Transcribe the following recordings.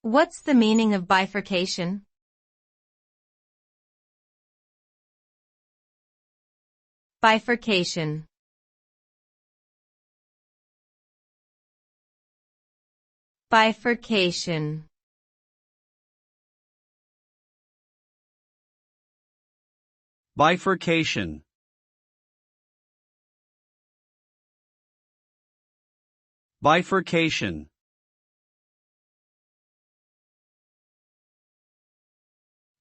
What's the meaning of bifurcation? Bifurcation. Bifurcation. Bifurcation. Bifurcation.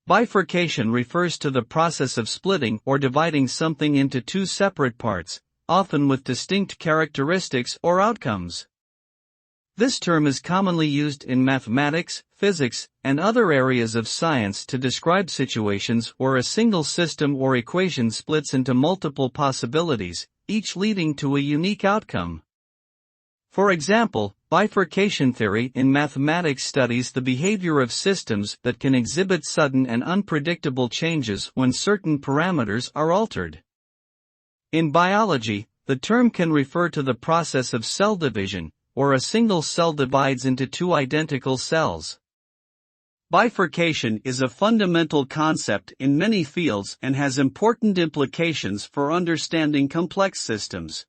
Bifurcation refers to the process of splitting or dividing something into two separate parts, often with distinct characteristics or outcomes. This term is commonly used in mathematics, physics, and other areas of science to describe situations where a single system or equation splits into multiple possibilities, each leading to a unique outcome. For example, bifurcation theory in mathematics studies the behavior of systems that can exhibit sudden and unpredictable changes when certain parameters are altered. In biology, the term can refer to the process of cell division, where a single cell divides into two identical cells. Bifurcation is a fundamental concept in many fields and has important implications for understanding complex systems.